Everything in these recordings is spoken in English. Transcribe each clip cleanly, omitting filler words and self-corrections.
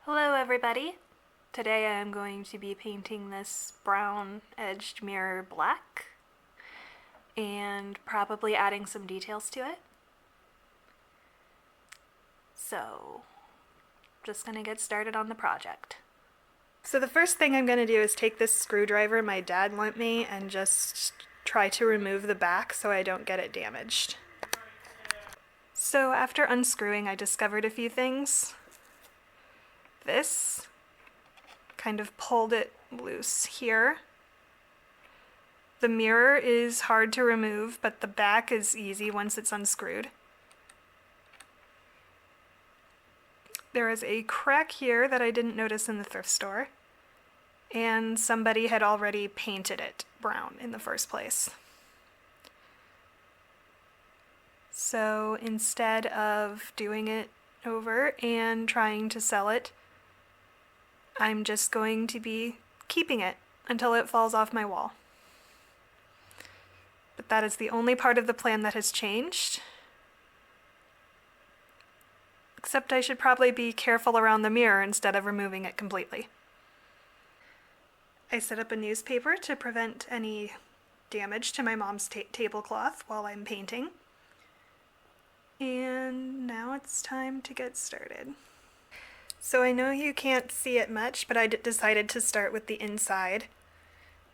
Hello everybody! Today I am going to be painting this brown edged mirror black and probably adding some details to it. So, just gonna get started on the project. So the first thing I'm gonna do is take this screwdriver my dad lent me and just try to remove the back so I don't get it damaged. So after unscrewing, I discovered a few things. This kind of pulled it loose here. The mirror is hard to remove, but the back is easy once it's unscrewed. There is a crack here that I didn't notice in the thrift store, and somebody had already painted it brown in the first place. So instead of doing it over and trying to sell it, I'm just going to be keeping it until it falls off my wall. But that is the only part of the plan that has changed. Except I should probably be careful around the mirror instead of removing it completely. I set up a newspaper to prevent any damage to my mom's tablecloth while I'm painting. And now it's time to get started. So I know you can't see it much, but I decided to start with the inside,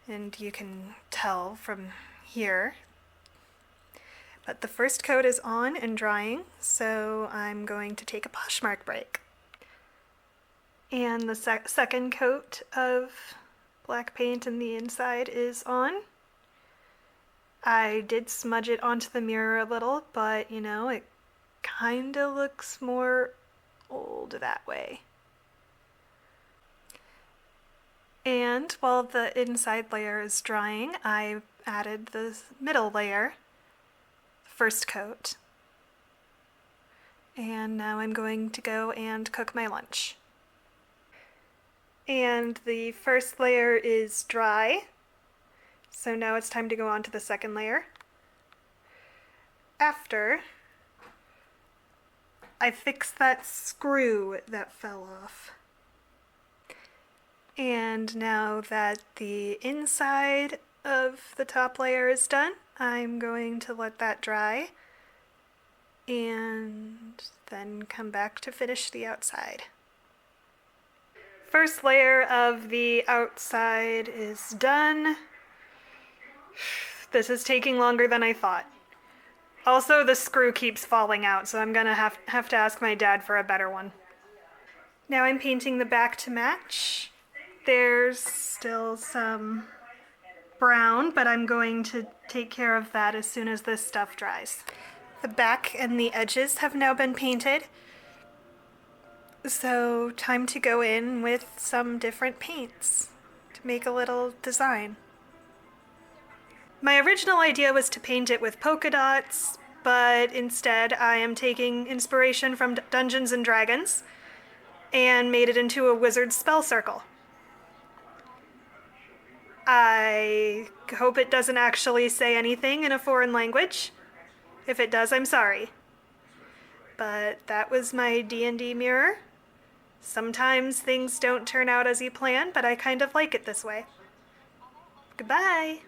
and you can tell from here. But the first coat is on and drying, so I'm going to take a Poshmark break. And the second coat of black paint in the inside is on. I did smudge it onto the mirror a little, but you know, it kinda looks more old that way. And while the inside layer is drying, I added the middle layer, first coat. And now I'm going to go and cook my lunch. And the first layer is dry, so now it's time to go on to the second layer. After I fixed that screw that fell off. And now that the inside of the top layer is done, I'm going to let that dry and then come back to finish the outside. First layer of the outside is done. This is taking longer than I thought. Also, the screw keeps falling out, so I'm gonna have to ask my dad for a better one. Now I'm painting the back to match. There's still some brown, but I'm going to take care of that as soon as this stuff dries. The back and the edges have now been painted, so time to go in with some different paints to make a little design. My original idea was to paint it with polka dots, but instead I am taking inspiration from Dungeons and Dragons and made it into a wizard spell circle. I hope it doesn't actually say anything in a foreign language. If it does, I'm sorry. But that was my D&D mirror. Sometimes things don't turn out as you plan, but I kind of like it this way. Goodbye!